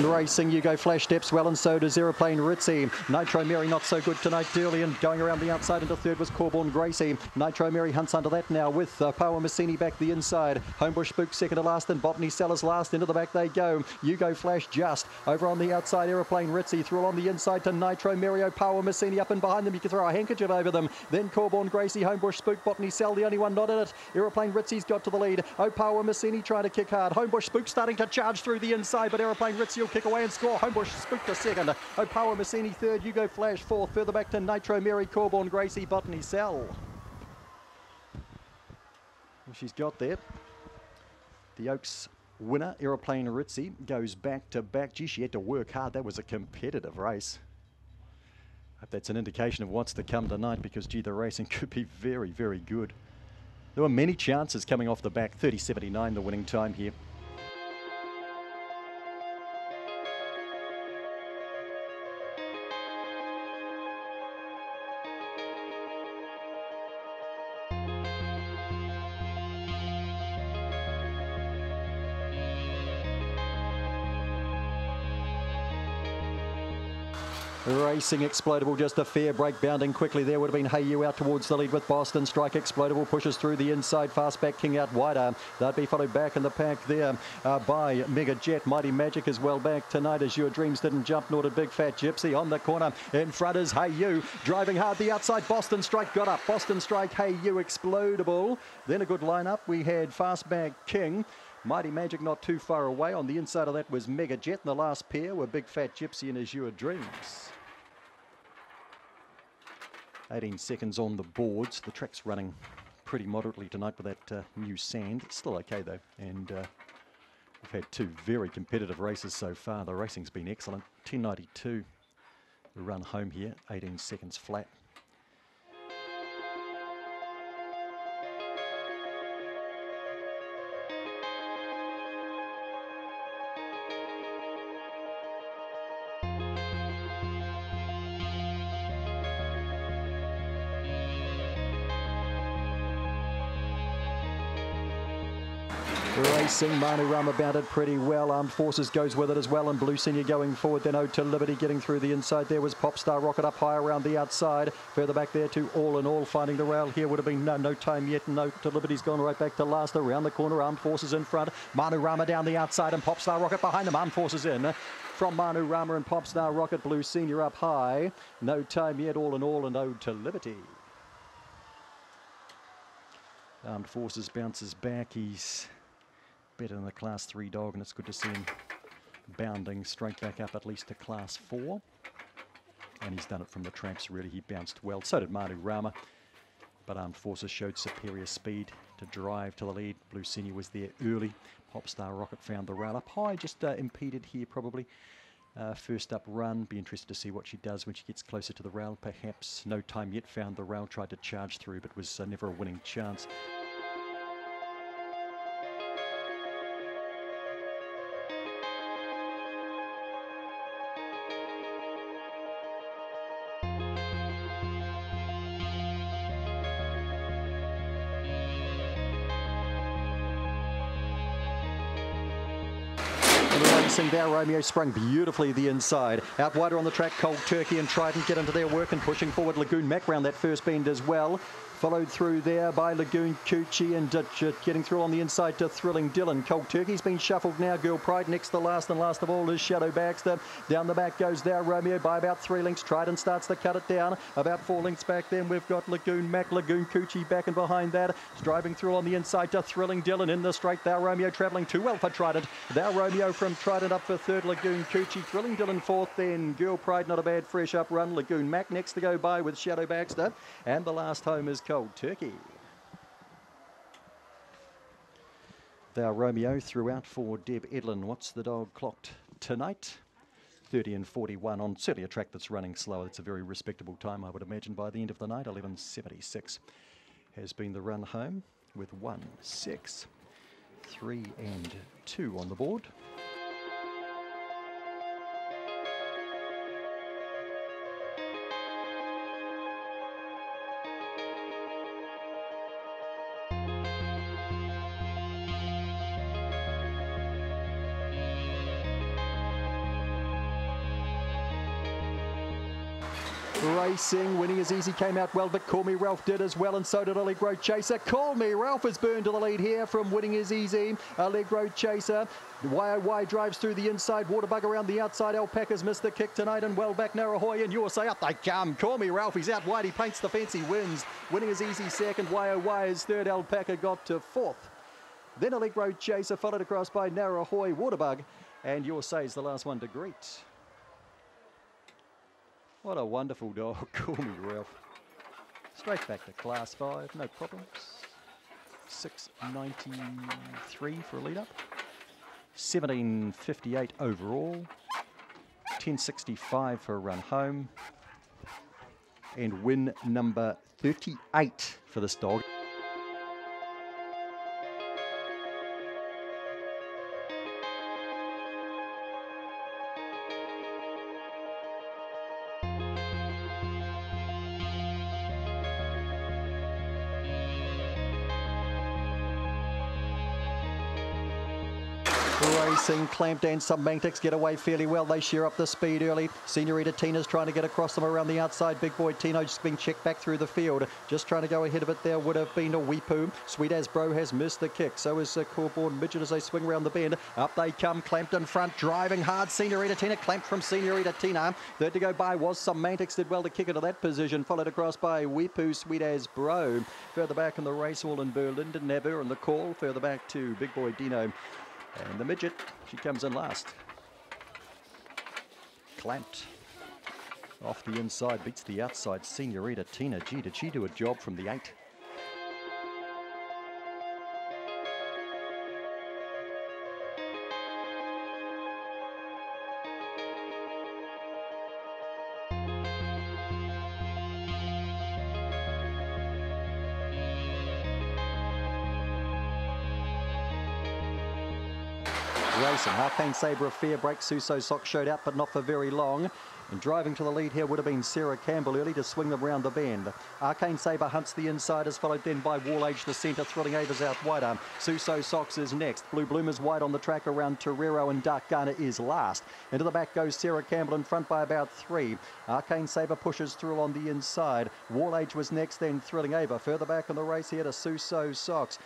Racing, You Go Flash steps well, and so does Aeroplane Ritzy. Nitro Mary not so good tonight, early, and going around the outside into third was Corborn Gracie. Nitro Mary hunts under that now with Power Massini back the inside. Homebush Spook second to last, and Botany Sellers last. Into the back they go. You Go Flash just over on the outside. Aeroplane Ritzy through on the inside to Nitro Mary. Power Massini up and behind them. You can throw a handkerchief over them. Then Corborn Gracie, Homebush Spook, Botany Cell, the only one not in it. Aeroplane Ritzy's got to the lead. Power Massini trying to kick hard. Homebush Spook starting to charge through the inside, but Aeroplane Ritzy will kick away and score. Homebush Spook to second. Power Massini third. You Go Flash fourth. Further back to Nitro Mary, Corborn Gracie, Botany Cell. Well, she's got there. The Oaks winner, Aeroplane Ritzy, goes back to back. Gee, she had to work hard. That was a competitive race. Hope that's an indication of what's to come tonight, because, gee, the racing could be very, very good. There were many chances coming off the back. 30.79 the winning time here. Racing Explodable, just a fair break, bounding quickly. There would have been Hey You out towards the lead with Boston Strike. Explodable pushes through the inside, Fastback King out wider. They'd be followed back in the pack there by Mega Jet. Mighty Magic is well back tonight, as Your Dreams didn't jump, nor did Big Fat Gypsy. On the corner in front is Hey You, driving hard the outside. Boston Strike got up. Boston Strike, Hey You, Explodable. Then a good lineup. We had Fastback King, Mighty Magic not too far away. On the inside of that was Mega Jet, and the last pair were Big Fat Gypsy and Azure Dreams. 18 seconds on the boards. The track's running pretty moderately tonight with that new sand. It's still okay though, and we've had two very competitive races so far. The racing's been excellent. 10.92 the run home here, 18 seconds flat. Racing, Manu Rama bounded pretty well. Armed Forces goes with it as well, and Blue Senior going forward. Then Ode to Liberty getting through the inside. There was Popstar Rocket up high around the outside. Further back there to All in All, finding the rail here. Would have been no time yet, and Ode to Liberty's gone right back to last. Around the corner, Armed Forces in front. Manu Rama down the outside, and Popstar Rocket behind them. Armed Forces in. From Manu Rama and Popstar Rocket, Blue Senior up high. No time yet, All in All and Ode to Liberty. Armed Forces bounces back. He's better than the Class 3 dog, and it's good to see him bounding straight back up at least to Class 4. And he's done it from the traps, really. He bounced well. So did Manu Rama. But Armed Forces showed superior speed to drive to the lead. Blue Senior was there early. Popstar Rocket found the rail up high, just impeded here probably. First up run, be interested to see what she does when she gets closer to the rail. Perhaps no time yet, found the rail, tried to charge through, but was never a winning chance. There, Romeo sprung beautifully the inside. Out wider on the track, Cold Turkey and Trident get into their work, and pushing forward Lagoon Mac round that first bend as well. Followed through there by Lagoon Coochie, and getting through on the inside to Thrilling Dylan. Cold Turkey's been shuffled now. Girl Pride next to last, and last of all is Shadow Baxter. Down the back goes there Romeo by about 3 lengths. Trident starts to cut it down. About 4 lengths back then we've got Lagoon Mac, Lagoon Coochie back and behind that. Driving through on the inside to Thrilling Dylan in the straight. Thou Romeo travelling too well for Trident. Thou Romeo from Trident up for third. Lagoon Coochie, Thrilling Dylan fourth. Then Girl Pride, not a bad fresh up run. Lagoon Mac next to go by with Shadow Baxter. And the last home is Cold Turkey. Thou Romeo throughout for Deb Edlin. What's the dog clocked tonight? 30 and 41 on certainly a track that's running slow. It's a very respectable time, I would imagine, by the end of the night. 11.76 has been the run home with 1, 6, 3 and 2 on the board. Racing, winning as easy, came out well, but Call Me Ralph did as well, and so did Allegro Chaser. Call Me Ralph has burned to the lead here from Winning is Easy. Allegro Chaser, YOY drives through the inside, Waterbug around the outside. Alpaca's missed the kick tonight, and well back Narahoy and USA up they come. Call Me Ralph, he's out wide, he paints the fence, he wins. Winning is Easy second, YOY is third, Alpaca got to fourth. Then Allegro Chaser followed across by Narahoy, Waterbug, and USA is the last one to greet. What a wonderful dog, Call Me Ralph. Straight back to class 5, no problems. 6.93 for a lead up. 17.58 overall. 10.65 for a run home. And win number 38 for this dog. Racing, Clamped and Submantics get away fairly well. They share up the speed early. Senorita Tina's trying to get across them around the outside. Big Boy Tino just being checked back through the field. Just trying to go ahead of it there would have been a Weepoo. Sweet As Bro has missed the kick. So is Corborn Midget as they swing around the bend. Up they come, Clamped in front, driving hard. Senorita Tina, clamped from Senorita Tina. Third to go by was Submantics, did well to kick into that position. Followed across by Weepoo, Sweet As Bro. Further back in the race hall in Berlin, didn't have her in the call. Further back to Big Boy Dino. And the Midget, she comes in last. Clamped. Off the inside, beats the outside. Senorita Tina. Gee, did she do a job from the 8? Racing, Arcane Sabre of Fair Break. Suso Sock showed out, but not for very long. And driving to the lead here would have been Sarah Campbell early to swing them round the bend. Arcane Sabre hunts the insiders, followed then by Wall Age the centre. Thrilling Ava's out wider. Suso Socks is next. Blue Bloomers wide on the track around Torero, and Dark Ghana is last. Into the back goes Sarah Campbell in front by about 3. Arcane Sabre pushes through on the inside. Wall Age was next, then Thrilling Ava. Further back in the race here to Suso Socks.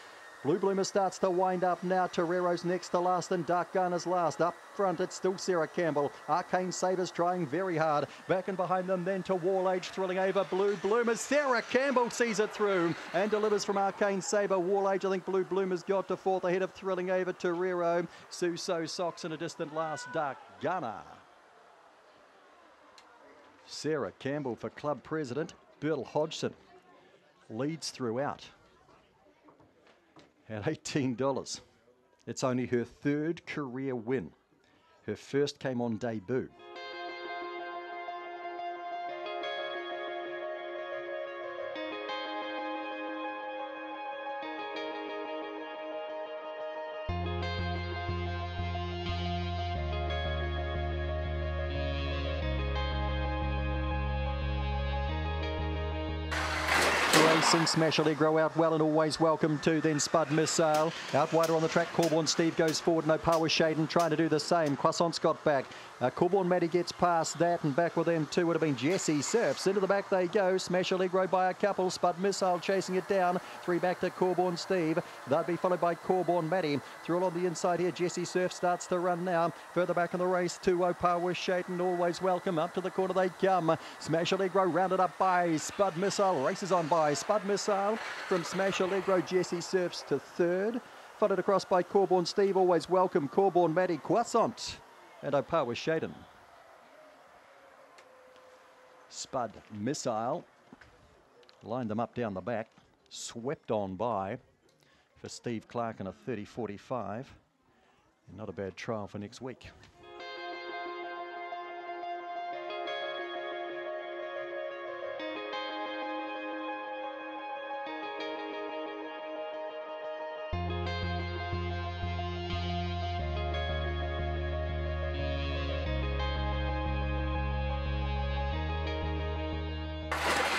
Blue Bloomer starts to wind up now. Torero's next to last and Dark Ghana's last. Up front, it's still Sarah Campbell. Arcane Sabre's trying very hard. Back and behind them then to Wall Age, Thrilling Ava, Blue Bloomers. Sarah Campbell sees it through and delivers from Arcane Sabre. Wall Age, I think Blue Bloomers got to fourth ahead of Thrilling Ava, Torero. Suso Socks in a distant last, Dark Ghana. Sarah Campbell for club president. Bill Hodgson leads throughout. At $18. It's only her third career win. Her first came on debut. Racing, Smash Allegro out well and always welcome to. Then Spud Missile out wider on the track. Corborn Steve goes forward. No power Shaden trying to do the same. Croissant's got back. Corborn Matty gets past that, and back with them two would have been Jesse Surfs. Into the back they go. Smash Allegro by a couple. Spud Missile chasing it down. 3 back to Corborn Steve. They'll be followed by Corborn Matty. Through on the inside here. Jesse Surf starts to run now. Further back in the race, 2-0 power Shaden. Always welcome. Up to the corner they come. Smash Allegro rounded up by Spud Missile. Races on by Spud Missile from Smash Allegro. Jesse Surfs to third. Followed across by Corborn Steve. Always welcome. Corborn Matty, Croissant and Opawa Shaden. Spud Missile lined them up down the back. Swept on by for Steve Clark in a 30.45. Not a bad trial for next week.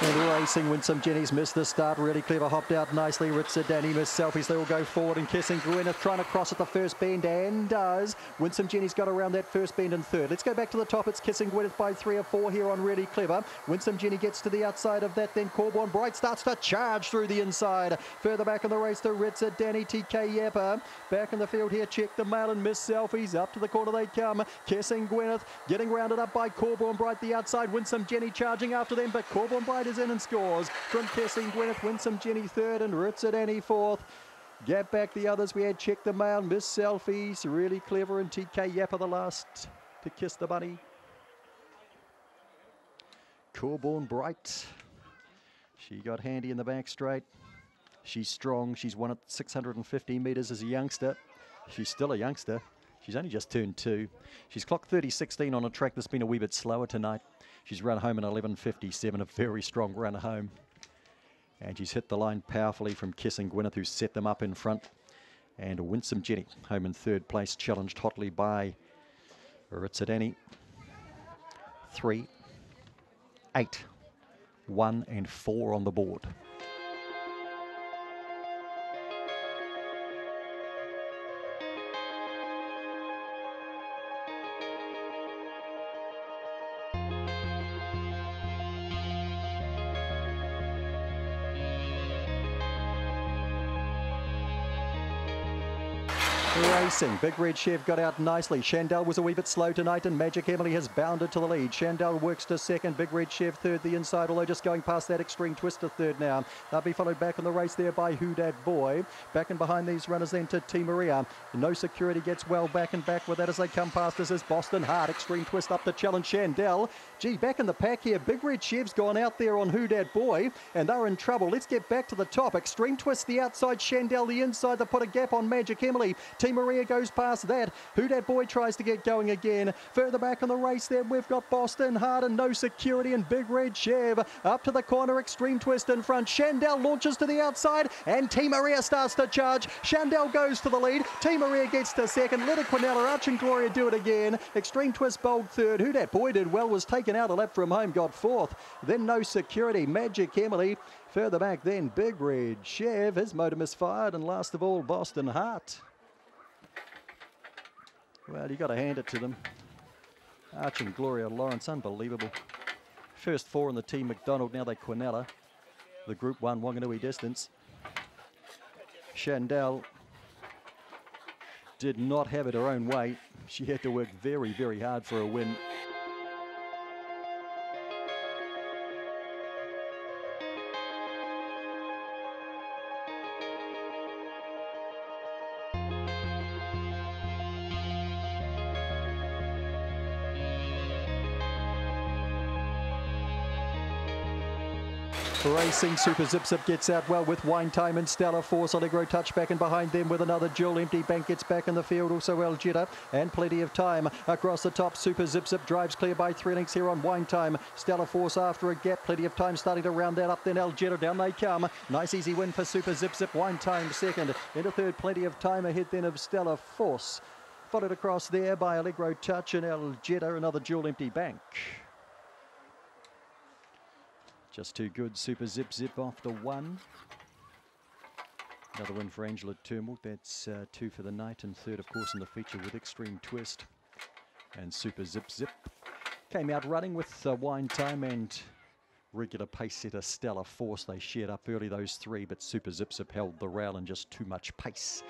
And racing, Winsome Jenny's missed the start. Really clever, hopped out nicely. Ritzer Danny missed selfies. They all go forward, and Kissing Gwyneth trying to cross at the first bend, and does. Winsome Jenny's got around that first bend in third. Let's go back to the top. It's Kissing Gwyneth by 3 or 4 here on Really Clever. Winsome Jenny gets to the outside of that, then Corborn Bright starts to charge through the inside. Further back in the race to Ritzer Danny, TK Yapper. Back in the field here, Check the Mail and Miss Selfies. Up to the corner they come. Kissing Gwyneth getting rounded up by Corborn Bright the outside. Winsome Jenny charging after them, but Corborn Bright is in and scores from Kissing Gwyneth. Winsome Jenny third and Ritzer Danny fourth. Gap back the others. We had Check the Mail, Miss Selfies, Really Clever, and TK Yapper the last to kiss the bunny. Corborn Bright. She got handy in the back straight. She's strong. She's won at 650 metres as a youngster. She's still a youngster. She's only just turned 2. She's clocked 30.16 on a track that's been a wee bit slower tonight. She's run home in 11.57, a very strong run home. And she's hit the line powerfully from Kissing Gwyneth, who set them up in front. And Winsome Jenny, home in third place, challenged hotly by Ritzer Danny. 3, 8, 1 and 4 on the board. Racing, Big Red Chef got out nicely. Shandell was a wee bit slow tonight, and Magic Emily has bounded to the lead. Shandell works to second, Big Red Chef third the inside, although just going past that Extreme Twist to third now. They'll be followed back in the race there by Who Dat Boy. Back and behind these runners then to T Maria. No Security gets well back and back with that as they come past us as Boston Heart. Extreme Twist up to challenge Shandell. Gee, back in the pack here, Big Red Chef's gone out there on Who Dat Boy, and they're in trouble. Let's get back to the top. Extreme Twist the outside, Shandell the inside. They put a gap on Magic Emily. T Maria goes past that. Who Dat Boy tries to get going again. Further back in the race there, we've got Boston Heart and No Security and Big Red Chev. Up to the corner, Extreme Twist in front. Shandell launches to the outside, and T Maria starts to charge. Shandell goes to the lead. T Maria gets to second. Little Quinella, Arch and Gloria do it again. Extreme Twist bowled third. Who Dat Boy did well, was taken out a lap from home, got fourth. Then No Security, Magic Emily. Further back then, Big Red Chev. His motor misfired, and last of all, Boston Heart. Well, you got to hand it to them. Arch and Gloria Lawrence, unbelievable. First 4 in the Team McDonald, now they Quinella. The Group 1 Wanganui distance. Shandell did not have it her own way. She had to work very, very hard for a win. Racing, Super Zip Zip gets out well with Wine Time and Stellar Force. Allegro touchback, and behind them with another Jewel. Empty Bank gets back in the field. Also El Jetta and Plenty of Time. Across the top, Super Zip Zip drives clear by 3 lengths here on Wine Time. Stellar Force after a gap. Plenty of Time starting to round that up. Then El Jetta, down they come. Nice easy win for Super Zip Zip. Wine Time second. Into third, Plenty of Time ahead then of Stellar Force. Followed across there by Allegro Touch and El Jetta. Another Jewel Empty Bank. Just too good. Super Zip Zip off the 1. Another win for Angela Turmoil. That's 2 for the night, and third, of course, in the feature with Extreme Twist. And Super Zip Zip came out running with Wine Time and regular pace setter Stellar Force. They shared up early, those 3, but Super Zip Zip held the rail and just too much pace.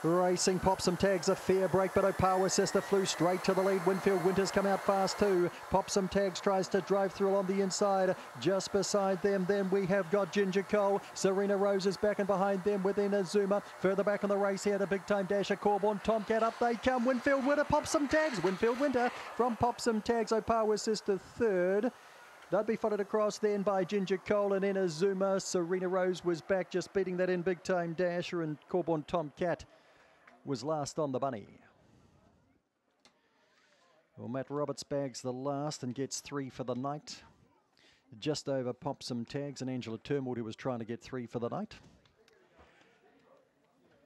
Racing, Pop Some Tags, a fair break, but Opawa Sister flew straight to the lead. Winfield Winters come out fast too. Pop Some Tags tries to drive through on the inside. Just beside them, then we have got Ginger Cole. Serena Rose is back and behind them within Azuma. Further back in the race here, the big time dasher Corborn Tomcat. Up they come. Winfield Winter, Pop Some Tags. Winfield Winter from Pop Some Tags. Opawa Sister third. They'll be followed across then by Ginger Cole and then Azuma. Serena Rose was back, just beating that in big time dasher, and Corborn Tomcat was last on the bunny. Well, Matt Roberts bags the last and gets 3 for the night. Just over pops some tags, and Angela Turmoil, who was trying to get 3 for the night.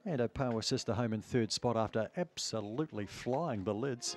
And Opawa Sister home in third spot after absolutely flying the lids.